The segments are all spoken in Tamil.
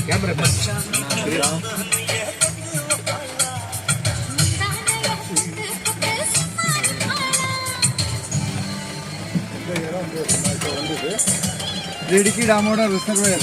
கேமரா ഇടുക്കി ഡാമോടെ reservoir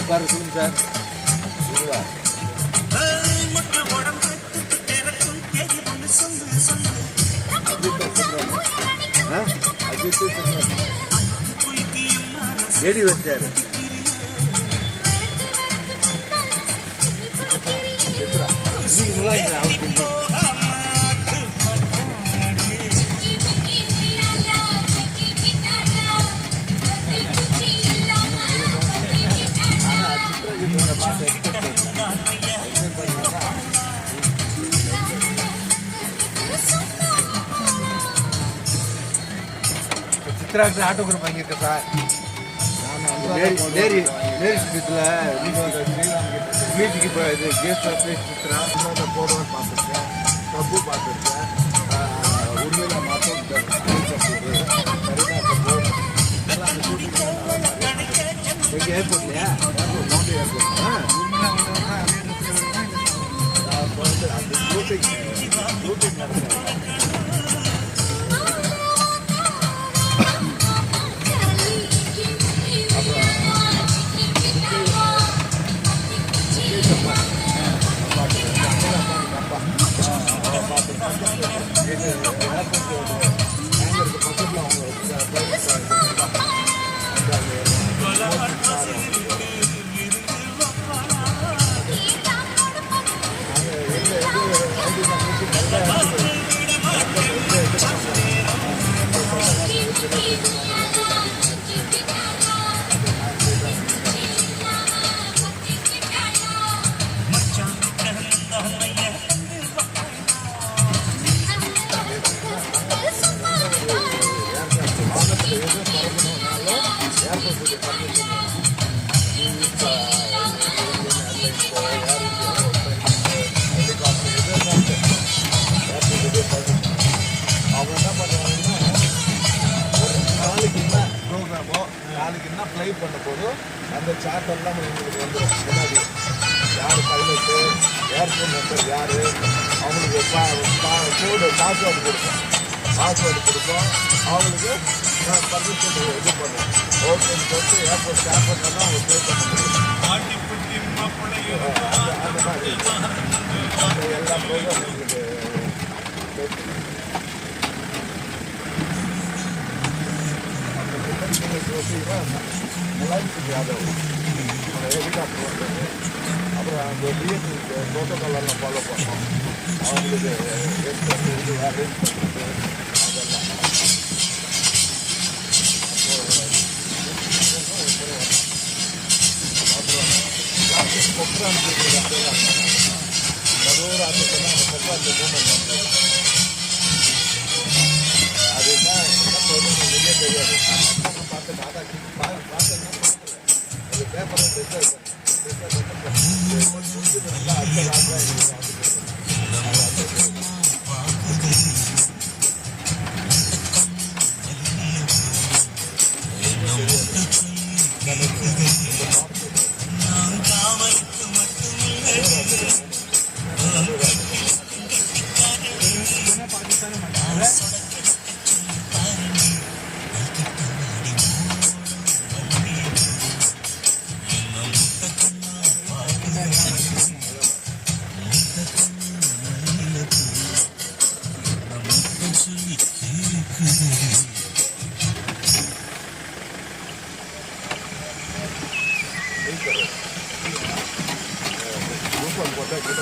baru sebentar. Jadi wajar. Ini mulai dah. Chitra autograph வாங்கிருக்க சார் நேரி ஸ்ட்ரீட்ல மீட்டிக்கு போயிது கேஸ்ட் ஆஃபீஸ் சித்ரா போடுவேன் பார்த்துருக்கேன் பிரபு பார்த்துருக்கேன் உண்மையில மாற்றம் ஏர்போர்ட்லையா ஷூட்டிங் நடத்துறேன் ப்ளை பண்ண போது அந்த சார்ட் எல்லாம் எங்களுக்கு வந்துடும் முன்னாடி யார் பைலட்டு ஏர்போர்ட் நம்பர் யார் அவங்களுக்கு கோடு பாஸ்வேர்டு கொடுப்போம் அவங்களுக்கு பர்மிஷன் இது பண்ணுவோம் ஓகேன்னு சொல்லிட்டு ஏர்போர்ட் ஸ்டாஃப் பண்ணால் அவங்க பே பண்ண முடியும் அந்த மாதிரி எல்லா ப்ரோக்ராம் எங்களுக்கு முலாயம் யாதவ் ஹெலிகாப்டர் வந்தது அப்புறம் அந்த டிஎஸ்சி ப்ரோட்டோகால் எல்லாம் ஃபாலோ பண்ணோம் அவங்களுக்கு அரேஞ்ச் பண்ணுறது அதெல்லாம் அப்புறம் பொக்ரான் நடுவர் ஆட்டத்தெல்லாம் அந்த பொக்ரான் மூமெண்ட் அதுதான் வெளியே தெரியாது பார்த்து பார்த்தேன்னா அது பேப்பரை நல்லா அடுத்த Thank you. டார்பால் போட்டால் கூட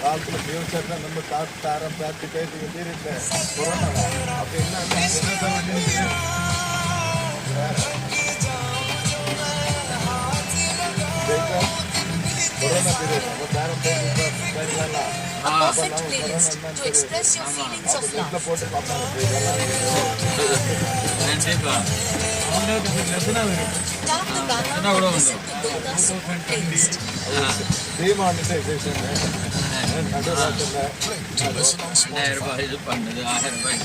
காலத்தில் ஃபியூச்சரில் நம்ம தாரம் பார்த்து பேசி வந்துருந்த கொரோனா அப்போ என்ன கொரோனா பீரியட் நம்ம தாரம் பேசி போட்டு இது பண்ணது 1000 ரூபாய்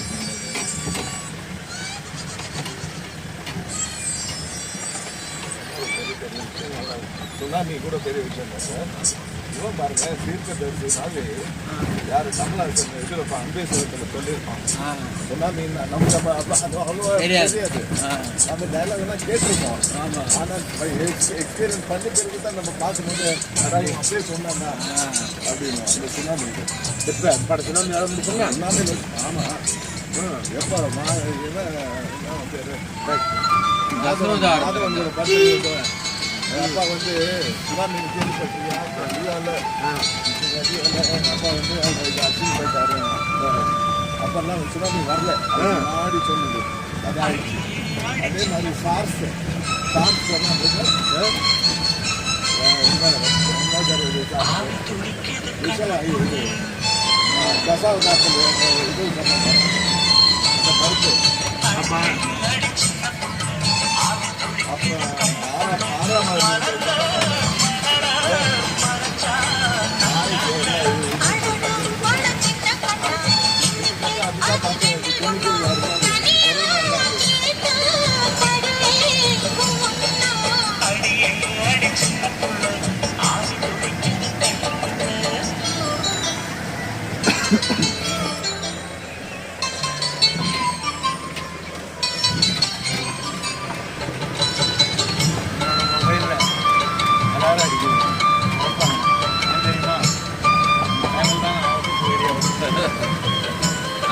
சுனாமி கூட பெரிய விஷயம் தான் சார். இவன் பாருங்க தீர்க்கதரிசினாவே யார் தமிழ்நாடு இதில் அன்பேஸ்வரத்தில் சொல்லியிருப்பான். சுனாமி நம்ம அவ்வளோ தெரியாது. அந்த டைலாக் எல்லாம் கேட்டிருப்போம். ஆனால் எக்ஸ்பீரியன்ஸ் பண்ணி பிறகு தான் நம்ம பார்க்கும்போது அதாவது அப்படியே சொன்னா அப்படின்னு அந்த சுனாமி பட சுனாமி ஆரம்பிச்சுங்க சுனாமி. ஆமாம் எப்போ மாதவங்களோட பத்து அப்பா வந்து சுனாமி கேள்விப்பட்டிருக்கியா? அப்பா வந்து அச்சீவ் போயிட்டாரு. அப்பெல்லாம் சுனாமி வரல ஆடி சொன்னது அதாயிடுச்சு. அதே மாதிரி சார்ஸ் தசாவதாரத்தில் இது பண்ணாங்க அந்த மருத்துவ. அப்புறம் 6ஆம்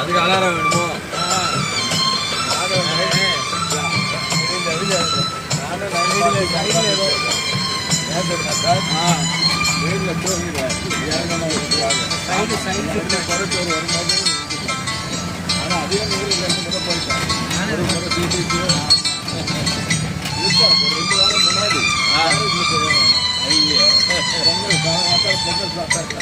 அதுக்கு அலாரம் வேணுமோ? வீட்டில் தூங்கிடுவேன் குறைச்சி வரும்போது. ஆனால் அதே நீரில் 2 முறை போயிட்டேன். ஒரு முறை டிடிக்கு இருக்கா ஒரு 2 வாரம் முன்னாடி பொங்கல் சாப்பிட்டா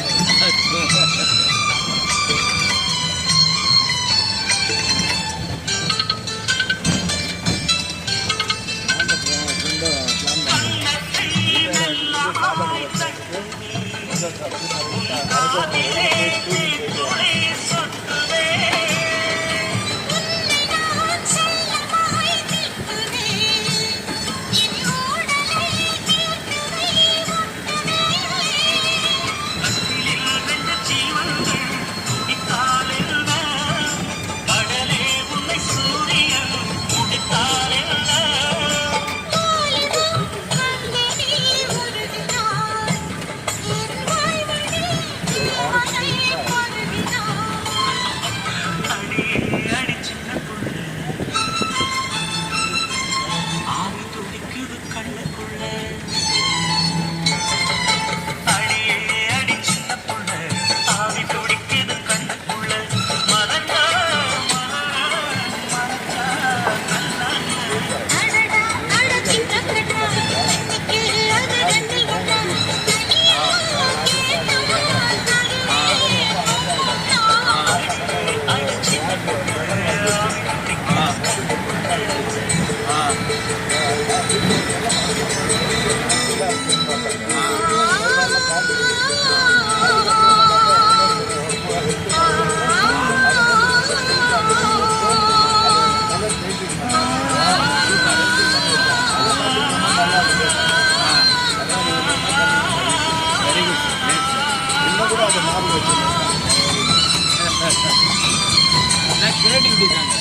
கிரியேட்டிவிட்டி தாங்க.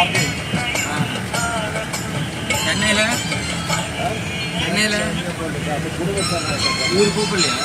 அது சென்னையில் ஊர் கூப்பிடலையா?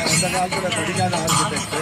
அந்த காலத்தில் படிக்காத ஆர்கிடெக்ட்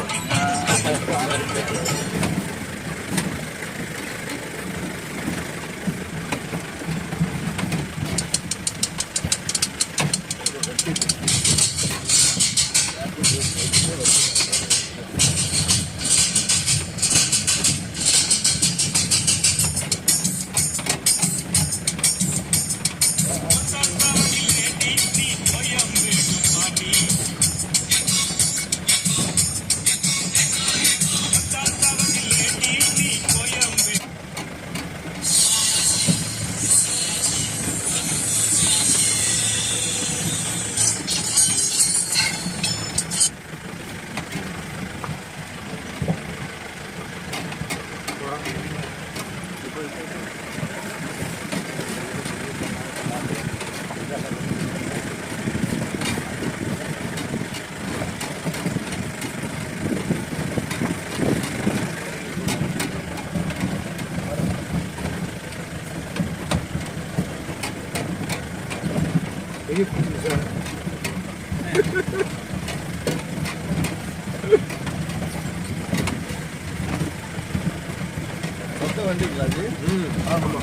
வண்டிங்களா அது?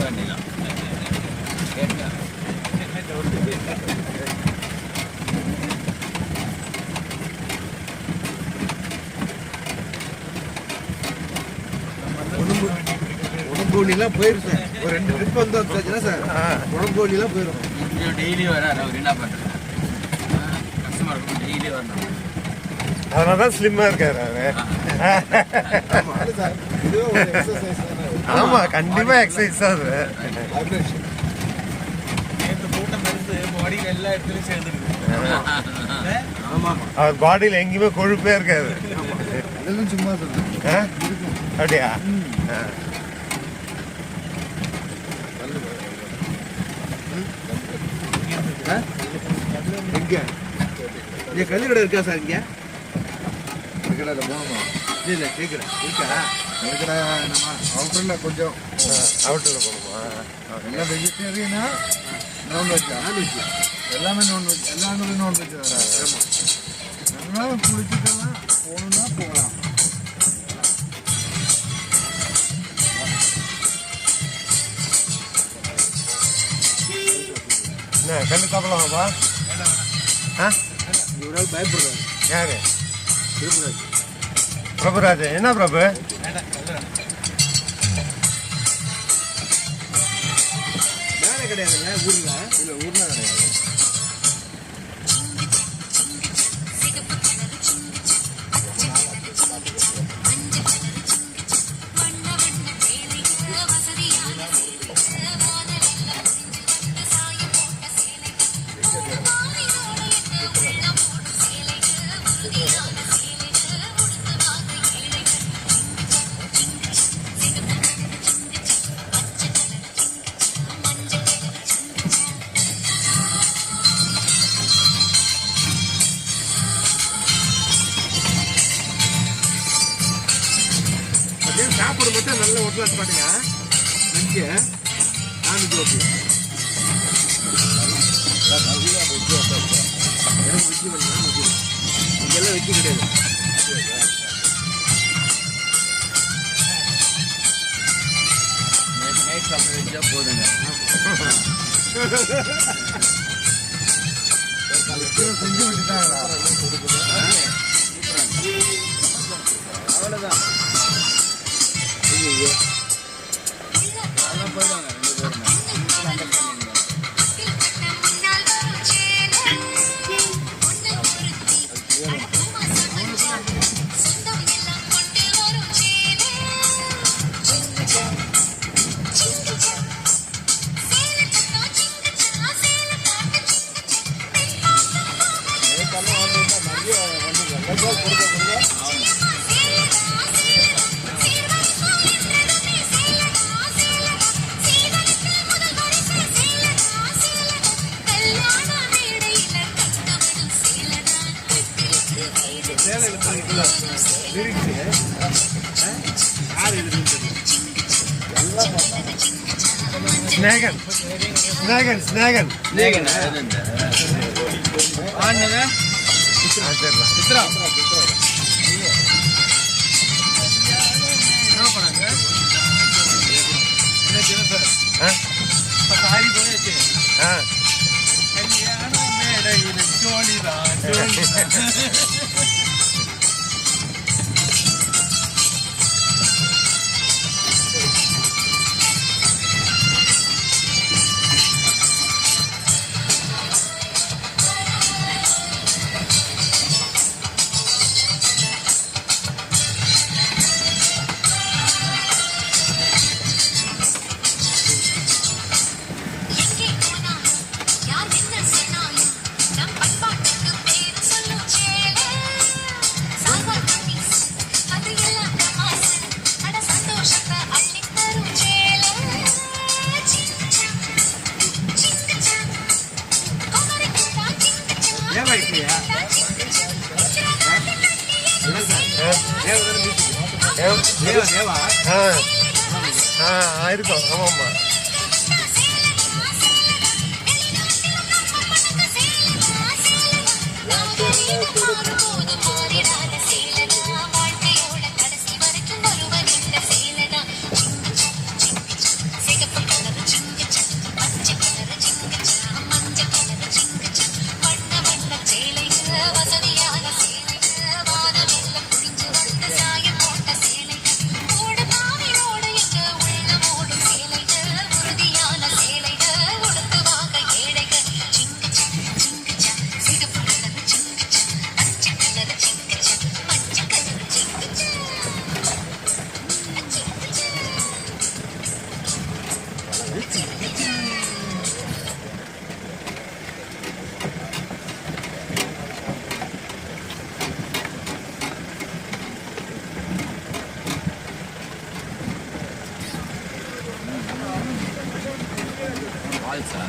வண்டிங்களா கேட்டா உடம்புலாம் போயிடும் சார். ஒரு 2 ட்ரிப் வந்து வந்தாச்சுன்னா சார் உடம்புலாம் போயிடும். டெய்லி வராரு அவர் என்ன பண்றாரு? கஸ்டமர் டெய்லி வரணும். அதனாலதான் ஸ்லிம்மா இருக்காரு அவரு. ஆமா, அது சார் இதுவே ஒரு எக்ஸசைஸ் தானே. ஆமா, கண்டிப்பா எக்ஸசைஸ் தான் அது. வைப்ரேஷன். நேற்று கூட்டம் பெருசு பாடியில் எல்லா இடத்துலையும் சேர்ந்துருக்கு. அவர் பாடியில எங்கேயுமே கொழுப்பே இருக்காது. அதெல்லாம் சும்மா சொல்றேன். ஆ? அப்படியா? ஆ. இங்கே இங்கே கல் கடை இருக்கா சார்? இங்கே இதுக்கடையில் போகணுமா? இல்லை கேட்குறேன். இருக்கா? இதுக்கடை நம்ம அவுட்டரில் கொஞ்சம் அவுட்டர்ல போகணுமா? எல்லாம் வெஜிடேரியனா நான்வெஜ்ஜா? நான்வெஜ் எல்லாமே நான்வெஜ். எல்லா நாளும் நான்வெஜ் தான். நம்மளாம் குளிச்சுட்டெல்லாம் போகணுன்னா போகலாம். என்ன கண்டு சாப்பிடலாமாப்பா? ஆ? ஒரு நாள் பயப்படுறாரு. யாரு? திருப்பூராஜ். பிரபுராஜ். என்ன பிரபு? வேலை கிடையாதுங்க ஊரில். இல்லை ஊர்னா கிடையாது. சாப்பிட மட்டும் நல்ல ஹோட்டலாக பாட்டுங்க. நஞ்சு நான்வெஜ் ஹோட்டல். எனக்கு வெஜ்ஜு வேணும்னா வெஜ்ஜு. இங்கெல்லாம் வெஜ்ஜு கிடையாது. நேற்று நைட் சாப்பிட வச்சா போதுங்க. செஞ்சு விட்டுட்டாங்களா? அவ்வளோதான். அதெல்லாம் போயிடுவாங்க 2 பேருமே. சேலையில் பண்ணிக்கல லிரிக்ஸு யார் எழுதுன்னு ஸ்நேகன். ஸ்நேகன். ஸ்நேகன். நேகன் ஆனது தெரியல. சித்ரா என்ன பண்ணாங்க? ஆ? சாரி போயாச்சு. ஆ. கல்யாண மேடையில் ஜோடிதான் ஜோடிதான். தேவா இல்லையா? தேவா தேவா இருக்கும். ஆமாம்மா. ஃபால்ஸா